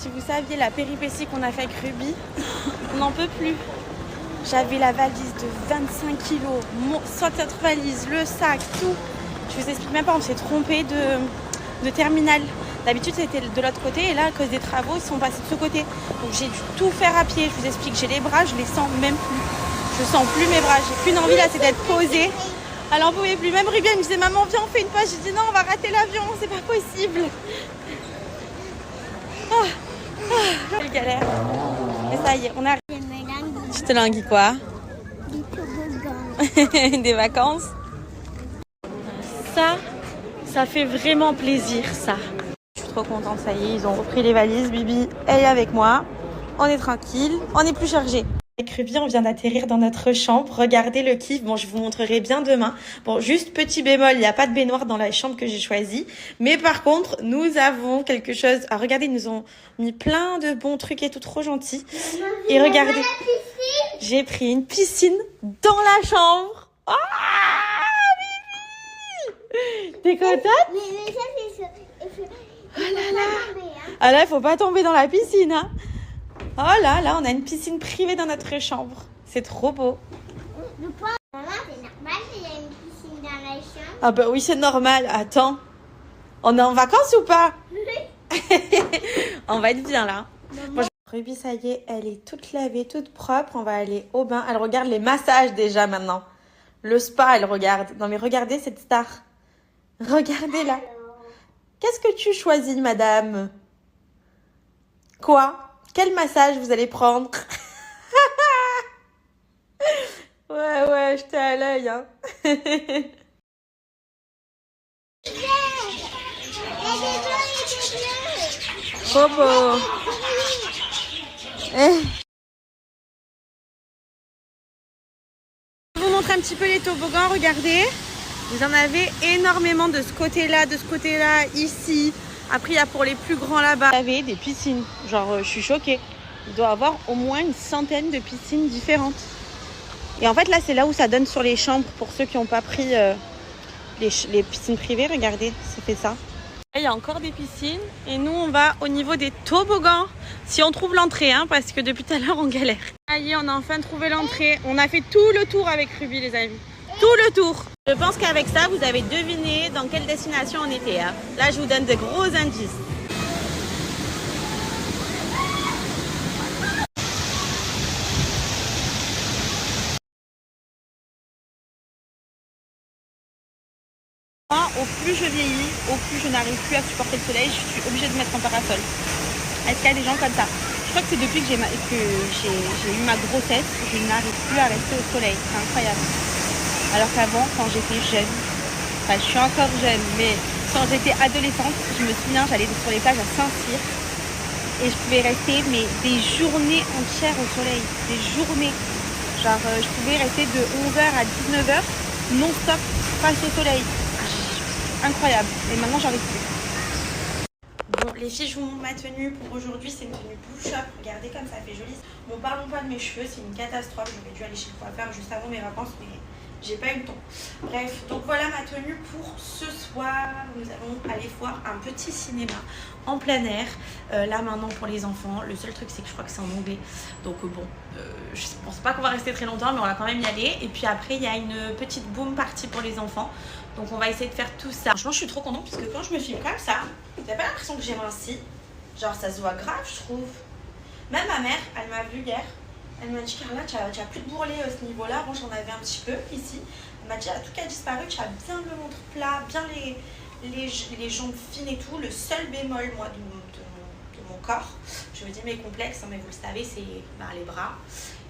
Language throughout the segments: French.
Si vous saviez la péripétie qu'on a fait avec Ruby, on n'en peut plus. J'avais la valise de 25 kilos, cette valise, le sac, tout. Je vous explique même pas, on s'est trompé de terminal. D'habitude c'était de l'autre côté et là à cause des travaux ils sont passés de ce côté. Donc j'ai dû tout faire à pied. Je vous explique, j'ai les bras, je les sens même plus. Je sens plus mes bras, j'ai qu'une envie là, c'est d'être posée. Elle en pouvait plus. Même Ruby elle me disait maman viens on fait une pause. J'ai dit non on va rater l'avion, c'est pas possible. Quelle galère. Et ça y est, on arrive. Tu te languis quoi? Des vacances. Ça fait vraiment plaisir ça. Je suis trop contente, ça y est, ils ont repris les valises. Bibi, elle est avec moi. On est tranquille, on est plus chargé. Avec Ruby, on vient d'atterrir dans notre chambre. Regardez le kiff. Bon, je vous montrerai bien demain. Bon, juste petit bémol, il n'y a pas de baignoire dans la chambre que j'ai choisie. Mais par contre, nous avons quelque chose. Ah, regardez, ils nous ont mis plein de bons trucs et tout, trop gentil. Et regardez, j'ai pris une piscine dans la chambre. Ah, Bibi! T'es contente? Mais ça, oh là là. Ah là, il faut pas tomber dans la piscine, hein. Oh là là, on a une piscine privée dans notre chambre. C'est trop beau. Maman, c'est normal qu'il y a une piscine dans la chambre. Ah bah oui, c'est normal. Attends, on est en vacances ou pas? On va être bien là. Bon, Ruby, ça y est, elle est toute lavée, toute propre. On va aller au bain. Elle regarde les massages déjà maintenant. Le spa, elle regarde. Non mais regardez cette star. Regardez-la. Qu'est-ce que tu choisis, madame? Quoi? Quel massage vous allez prendre? Ouais, j'étais à l'œil, hein. Trop beau. Je vais vous montrer un petit peu les toboggans, regardez. Vous en avez énormément de ce côté-là, ici. Après, il y a pour les plus grands là-bas. Vous avez des piscines. Genre, je suis choquée. Il doit y avoir au moins une centaine de piscines différentes. Et en fait, là, c'est là où ça donne sur les chambres. Pour ceux qui n'ont pas pris les piscines privées, regardez, ça fait ça. Il y a encore des piscines. Et nous, on va au niveau des toboggans. Si on trouve l'entrée, hein, parce que depuis tout à l'heure, on galère. Ça y est, on a enfin trouvé l'entrée. On a fait tout le tour avec Ruby, les amis. Tout le tour. Je pense qu'avec ça, vous avez deviné dans quelle destination on était. Hein. Là, je vous donne de gros indices. Au plus je vieillis, au plus je n'arrive plus à supporter le soleil, je suis obligée de mettre un parasol. Est-ce qu'il y a des gens comme ça? Je crois que c'est depuis que j'ai eu ma grossesse, je n'arrive plus à rester au soleil. C'est incroyable. Alors qu'avant, quand j'étais jeune, enfin je suis encore jeune, mais quand j'étais adolescente, je me souviens, j'allais sur les plages à Saint-Cyr et je pouvais rester mais des journées entières au soleil. Des journées. Genre je pouvais rester de 11h à 19h non-stop face au soleil. Incroyable. Et maintenant, j'en ai plus. Bon, les filles, je vous montre ma tenue pour aujourd'hui. C'est une tenue push-up. Regardez comme ça fait joli. Bon, parlons pas de mes cheveux. C'est une catastrophe. J'aurais dû aller chez le coiffeur juste avant mes vacances, mais j'ai pas eu le temps. Bref, donc voilà ma tenue pour ce soir. Nous allons aller voir un petit cinéma en plein air. Là, maintenant, pour les enfants. Le seul truc, c'est que je crois que c'est en anglais. Donc bon, je pense pas qu'on va rester très longtemps, mais on va quand même y aller. Et puis après, il y a une petite boom party pour les enfants. Donc on va essayer de faire tout ça. Franchement, je suis trop contente parce que quand je me filme comme ça, t'as pas l'impression que j'ai minci. Genre ça se voit grave, je trouve. Même ma mère, elle m'a vu hier. Elle m'a dit Carla, tu as plus de bourrelet à ce niveau-là. Moi j'en avais un petit peu ici. Elle m'a dit tout qui a disparu, tu as bien le ventre plat, bien les jambes fines et tout. Le seul bémol, moi, de mon corps, je me dis mes complexes, hein, mais vous le savez, c'est les bras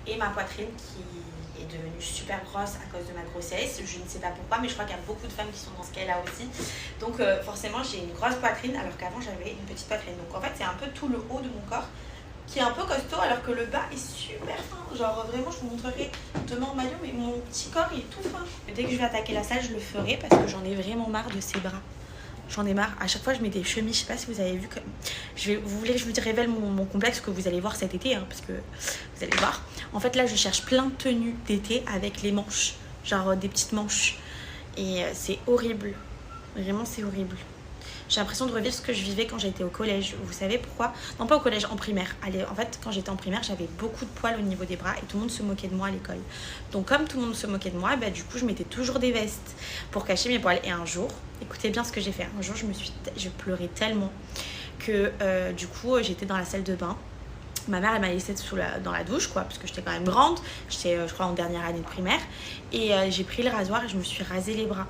et ma poitrine qui est devenue super grosse à cause de ma grossesse. Je ne sais pas pourquoi, mais je crois qu'il y a beaucoup de femmes qui sont dans ce cas-là aussi. Donc forcément, j'ai une grosse poitrine alors qu'avant, j'avais une petite poitrine. Donc en fait, c'est un peu tout le haut de mon corps qui est un peu costaud alors que le bas est super fin. Genre vraiment, je vous montrerai demain en maillot, mais mon petit corps, il est tout fin. Dès que je vais attaquer la salle, je le ferai parce que j'en ai vraiment marre de ces bras. J'en ai marre. À chaque fois, je mets des chemises. Je sais pas si vous avez vu. Vous voulez que je vous révèle mon complexe que vous allez voir cet été, hein, parce que vous allez voir. En fait, là, je cherche plein de tenues d'été avec les manches. Genre des petites manches. Et c'est horrible. Vraiment, c'est horrible. J'ai l'impression de revivre ce que je vivais quand j'étais au collège. Vous savez pourquoi? Non, pas au collège, en primaire. Allez, en fait, quand j'étais en primaire, j'avais beaucoup de poils au niveau des bras et tout le monde se moquait de moi à l'école. Donc comme tout le monde se moquait de moi, bah, du coup je mettais toujours des vestes pour cacher mes poils. Et un jour, écoutez bien ce que j'ai fait. Un jour, je pleurais tellement que du coup j'étais dans la salle de bain. Ma mère elle m'a laissée dans la douche quoi, parce que j'étais quand même grande, j'étais je crois en dernière année de primaire, et j'ai pris le rasoir et je me suis rasé les bras.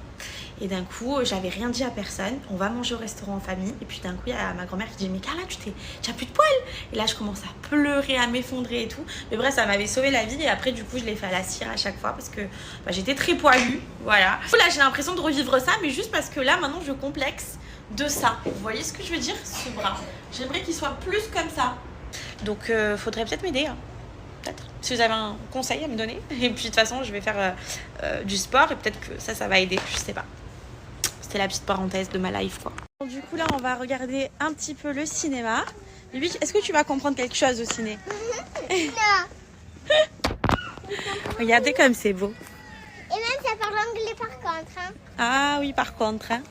Et d'un coup j'avais rien dit à personne, on va manger au restaurant en famille, et puis d'un coup il y a ma grand-mère qui dit mais Carla tu as plus de poils. Et là je commence à pleurer, à m'effondrer et tout, mais bref ça m'avait sauvé la vie. Et après du coup je l'ai fait à la cire à chaque fois parce que bah, j'étais très poilue, voilà. Là j'ai l'impression de revivre ça, mais juste parce que là maintenant je complexe de ça. Vous voyez ce que je veux dire? Ce bras, j'aimerais qu'il soit plus comme ça. Donc faudrait peut-être m'aider, hein. Peut-être. Si vous avez un conseil à me donner. Et puis de toute façon je vais faire du sport et peut-être que ça va aider, je sais pas. C'était la petite parenthèse de ma life quoi. Du coup là on va regarder un petit peu le cinéma. Lui, est-ce que tu vas comprendre quelque chose au ciné? Non. Regardez comme c'est beau. Et même ça parle anglais par contre. Hein. Ah oui par contre hein.